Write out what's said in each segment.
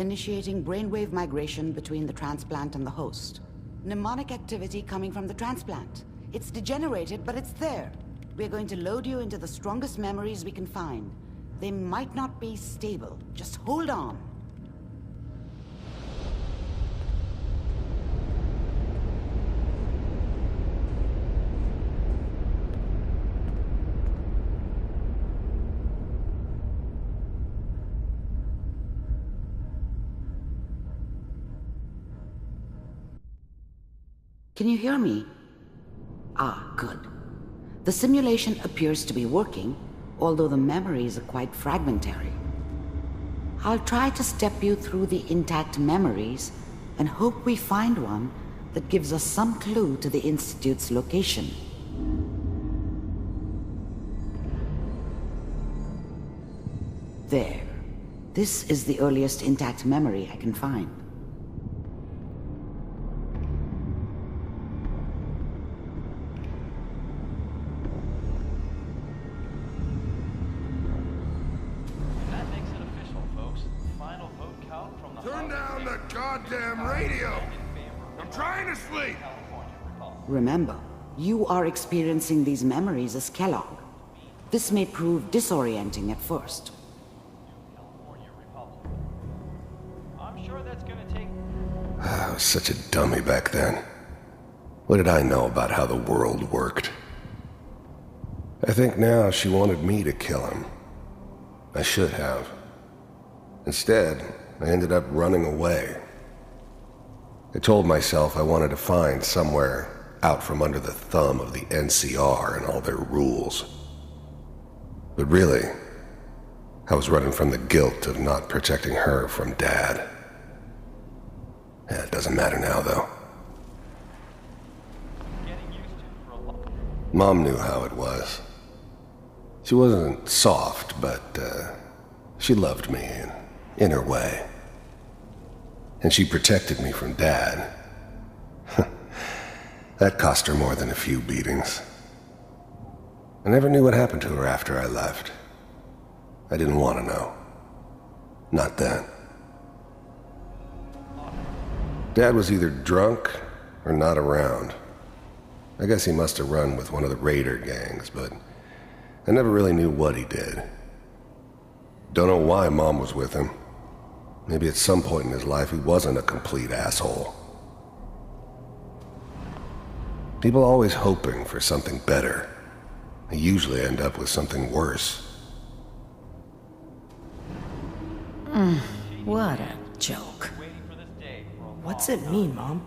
initiating brainwave migration between the transplant and the host. Mnemonic activity coming from the transplant. It's degenerated, but it's there. We're going to load you into the strongest memories we can find. They might not be stable. Just hold on. Can you hear me? Ah, good. The simulation appears to be working, although the memories are quite fragmentary. I'll try to step you through the intact memories and hope we find one that gives us some clue to the Institute's location. There. This is the earliest intact memory I can find. Turn down the goddamn radio! I'm trying to sleep! Remember, you are experiencing these memories as Kellog. This may prove disorienting at first. I'm sure that's gonna take... I was such a dummy back then. What did I know about how the world worked? I think now she wanted me to kill him. I should have. Instead, I ended up running away. I told myself I wanted to find somewhere out from under the thumb of the NCR and all their rules. But really, I was running from the guilt of not protecting her from Dad. Yeah, it doesn't matter now, though. Mom knew how it was. She wasn't soft, but she loved me in her way. And she protected me from Dad. That cost her more than a few beatings. I never knew what happened to her after I left. I didn't want to know. Not then. Dad was either drunk or not around. I guess he must have run with one of the raider gangs, but I never really knew what he did. Don't know why Mom was with him. Maybe at some point in his life he wasn't a complete asshole. People are always hoping for something better. They usually end up with something worse. What a joke. What's it mean, Mom?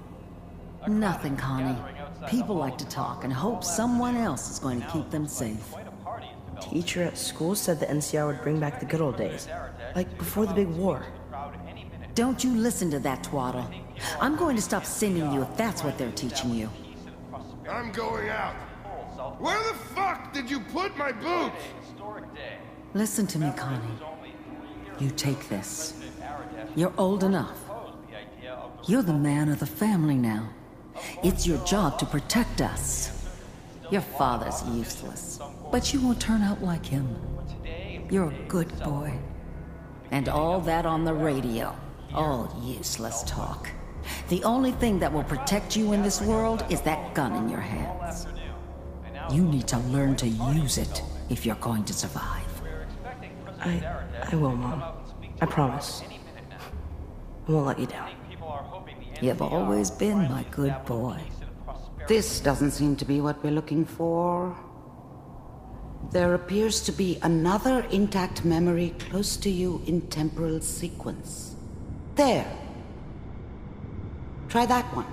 Nothing, Connie. People like to talk and hope someone else is going to keep them safe. Teacher at school said the NCR would bring back the good old days, like before the big war. Don't you listen to that twaddle. I'm going to stop singing you if that's what they're teaching you. I'm going out. Where the fuck did you put my boots? Listen to me, Connie. You take this. You're old enough. You're the man of the family now. It's your job to protect us. Your father's useless, but you won't turn out like him. You're a good boy. And all that on the radio, all useless talk. The only thing that will protect you in this world is that gun in your hands. You need to learn to use it if you're going to survive. I will, Mom. I promise. I won't let you down. You've always been my good boy. This doesn't seem to be what we're looking for. There appears to be another intact memory close to you in temporal sequence. There. Try that one.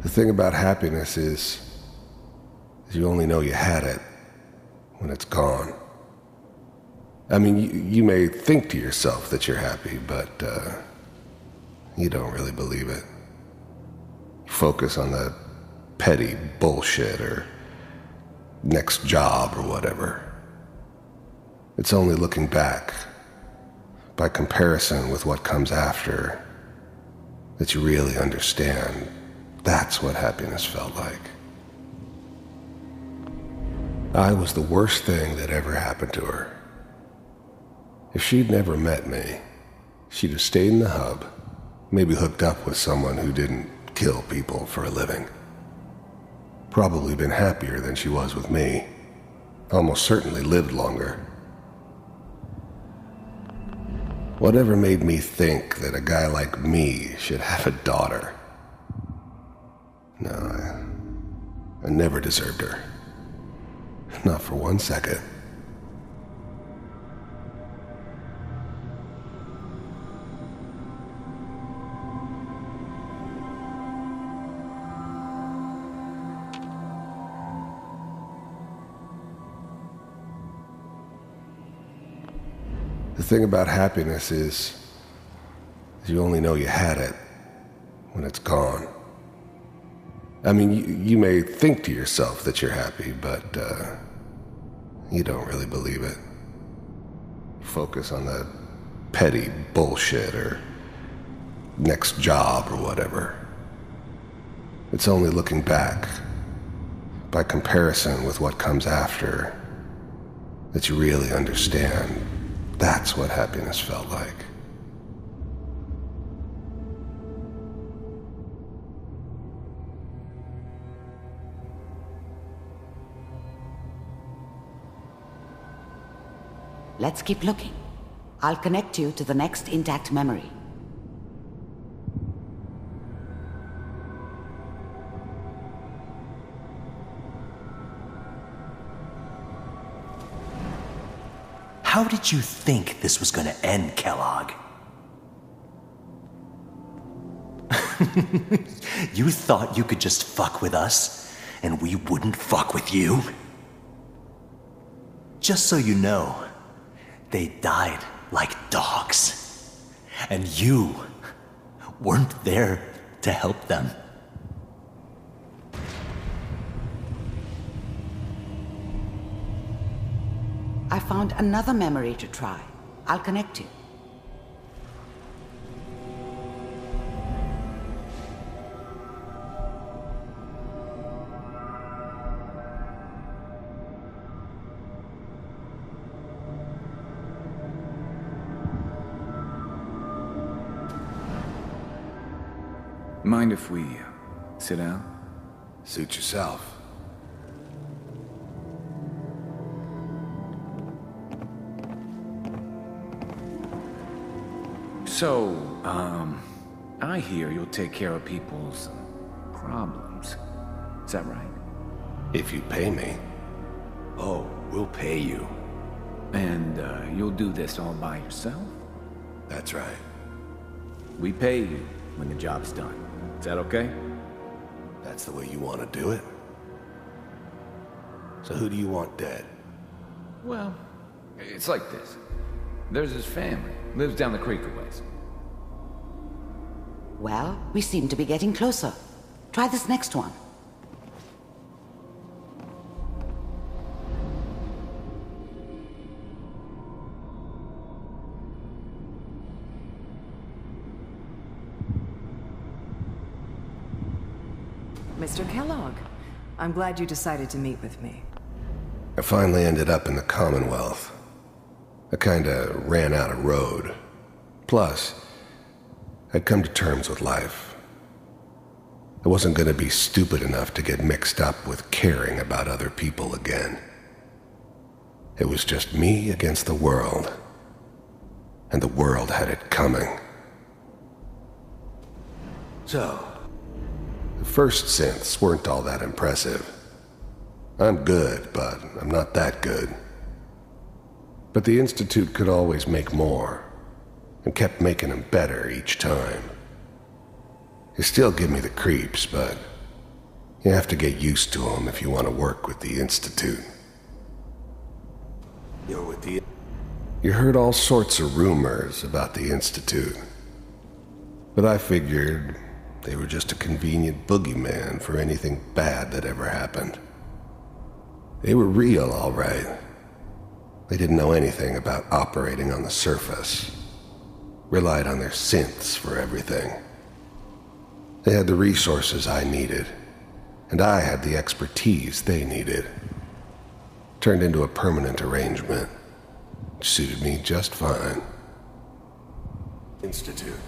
The thing about happiness is you only know you had it when it's gone. I mean, you may think to yourself that you're happy, but you don't really believe it. You focus on the petty bullshit or next job or whatever. It's only looking back, by comparison with what comes after, that you really understand that's what happiness felt like. I was the worst thing that ever happened to her. If she'd never met me, she'd have stayed in the hub, maybe hooked up with someone who didn't kill people for a living. Probably been happier than she was with me. Almost certainly lived longer. Whatever made me think that a guy like me should have a daughter? No, I never deserved her. Not for 1 second. The thing about happiness is you only know you had it when it's gone. I mean, you may think to yourself that you're happy, but you don't really believe it. You focus on the petty bullshit or next job or whatever. It's only looking back, by comparison with what comes after, that you really understand that's what happiness felt like. Let's keep looking. I'll connect you to the next intact memory. How did you think this was gonna end, Kellog? You thought you could just fuck with us, and we wouldn't fuck with you? Just so you know, they died like dogs. And you weren't there to help them. I found another memory to try. I'll connect you. Mind if we sit down? Suit yourself. So, I hear you'll take care of people's problems. Is that right? If you pay me. Oh, we'll pay you. And, you'll do this all by yourself? That's right. We pay you when the job's done. Is that okay? That's the way you want to do it? So who do you want dead? Well, it's like this. There's his family. Lives down the creek a ways. Well, we seem to be getting closer. Try this next one. Mr. Kellogg, I'm glad you decided to meet with me. I finally ended up in the Commonwealth. I kinda ran out of road. Plus, I'd come to terms with life. I wasn't gonna be stupid enough to get mixed up with caring about other people again. It was just me against the world. And the world had it coming. So, the first synths weren't all that impressive. I'm good, but I'm not that good. But the Institute could always make more, and kept making them better each time. They still give me the creeps, but you have to get used to them if you want to work with the Institute. You're with the... You heard all sorts of rumors about the Institute, but I figured they were just a convenient boogeyman for anything bad that ever happened. They were real, all right. They didn't know anything about operating on the surface. Relied on their synths for everything. They had the resources I needed, and I had the expertise they needed. Turned into a permanent arrangement. Suited me just fine. Institute.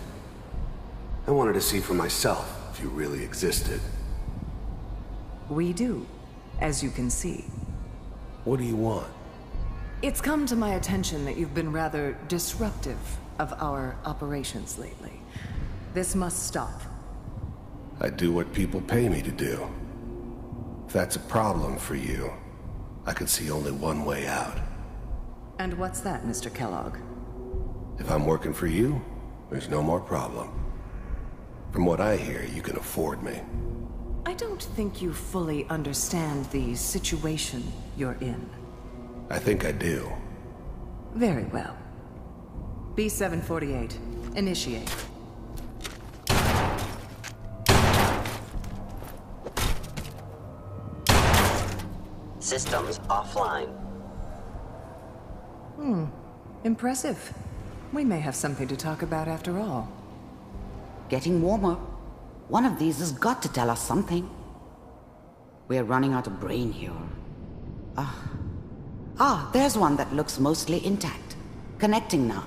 I wanted to see for myself if you really existed. We do, as you can see. What do you want? It's come to my attention that you've been rather disruptive of our operations lately. This must stop. I do what people pay me to do. If that's a problem for you, I can see only one way out. And what's that, Mr. Kellogg? If I'm working for you, there's no more problem. From what I hear, you can afford me. I don't think you fully understand the situation you're in. I think I do. Very well. B-748, initiate. Systems offline. Impressive. We may have something to talk about after all. Getting warmer. One of these has got to tell us something. We're running out of brain here. There's one that looks mostly intact. Connecting now.